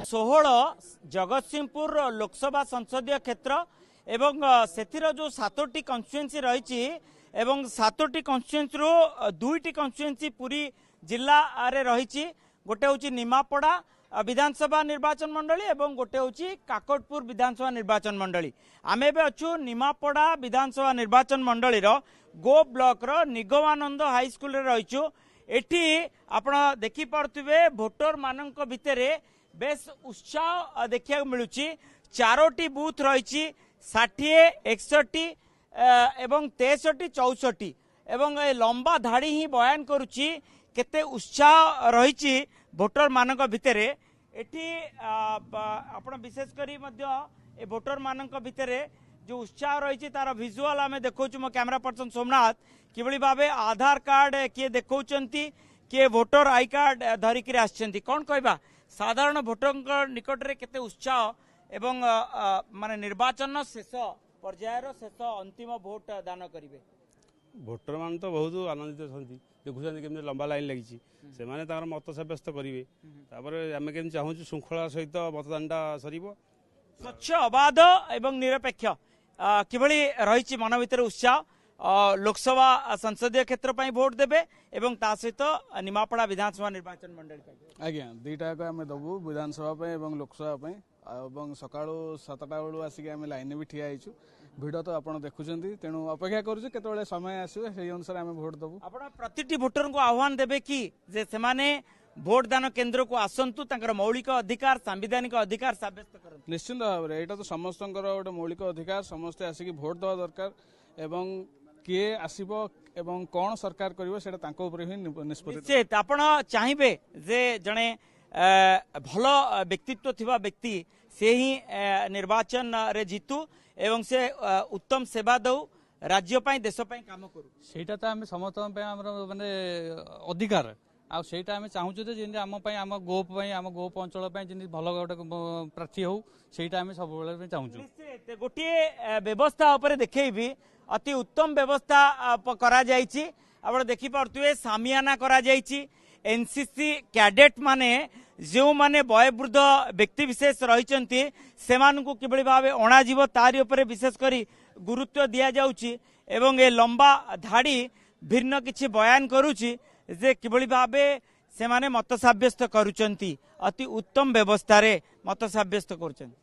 षोहल जगतसिंहपुर लोकसभा संसदीय क्षेत्र एवं सेथिर जो 7टी कन्स्टिट्युएंसी रही एवं 7टी कन्स्टिट्युएंसी रो 2टी कन्स्टिट्युएंसी पूरी जिल्ला रे रही गोटे हूँ निमापड़ा विधानसभा निर्वाचन मंडली एवं गोटे हूँ काकटपुर विधानसभा निर्वाचन मंडली आमे बे अच्छु निमापड़ा विधानसभा निर्वाचन मंडली रो गो ब्लॉक रो निगमानंद हाई स्कूल रे रहीचु एठी आपण देखि पारथुबे भोटर मानक भितरे बेस उत्साह देखा मिलूँ 4टी बूथ रही 60 61 एवं 63 64 एवं लंबा धाड़ी ही बयान करुच्ची केते उत्साह रही भोटर मानक भितरे एठी आपण विशेषकर ए भोटर मानक भितरे जो उत्साह रही तार विजुआल आम देखो मो कैमरा पर्सन सोमनाथ किभली भावे आधार कार्ड किए देखा किए भोटर आई कार्ड धरिकी आछंती कौन कहबा साधारण भोटर निकट में केते उत्साह एवं माने निर्वाचन शेष पर्यायर शेष अंतिम भोट दान करेंगे भोटर मान तो बहुत आनंदित होती देखुं केमती लंबा लाइन लगी से मत सब्यस्त करेंगे आम के चाहूँ श्रृंखला सहित मतदानटा सर स्वच्छ अबाध एवं निरपेक्ष किभली रही मन भर उत्साह लोकसभा संसदीय क्षेत्र पर भोट देवे एवं ता सहित निमापड़ा विधानसभा निर्वाचन मंडल आज्ञा दुईटा आम दबू विधानसभा एवं लोकसभा सका 7टा बेलू आसिक आम लाइन भी ठिया भिड़ तो आप देखुं तेणु अपेक्षा करुँ समय आसो से अनुसार आम भोट दबू आप प्रति भोटर को आह्वान देवे कि जे से माने भोट दान केन्द्र को आसतु मौलिक अधिकार सांविधानिक अधिकार सब्यस्त कर निश्चिंत भाव में यहाँ तो समस्त गोटे मौलिक अधिकार समस्ते आसिक भोट देवा दरकार एवं किए आसीबो एवं कौन सरकार करिवो सेटा तांको ऊपर ही निष्पत्ति निश्चित आपण चाहिबे जे जणे भल व्यक्तित्व थिबा व्यक्ति से ही निर्वाचन रे जीतू एवं से उत्तम सेवा दौ राज्य पाई देश पाई काम करू सेटा त हम समस्त माने अधिकार आ सेटा हम चाहूँ जे आम गोप आम गोप अंचल भल गोटे प्रार्थी हो सेटा हम सब बेले चाहूँ गोटे व्यवस्था उपर देखी अति उत्तम व्यवस्था करा जायछि आपण देखि पारथुए सामियाना करा जायछि एनसीसी कैडेट माने जो माने वयोवृद्ध व्यक्ति विशेष रहिचंती सेमानकु किबळी भाबे अणा जीव तारि उपरे विशेष करी गुरुत्व दिया जाउछि एवं ए लंबा धाड़ी भिन्न किछि बयान करूछि जे किबळी भाबे सेमाने मत साब्यस्त करूचंती अति उत्तम व्यवस्था रे मत साब्यस्त करूचंती।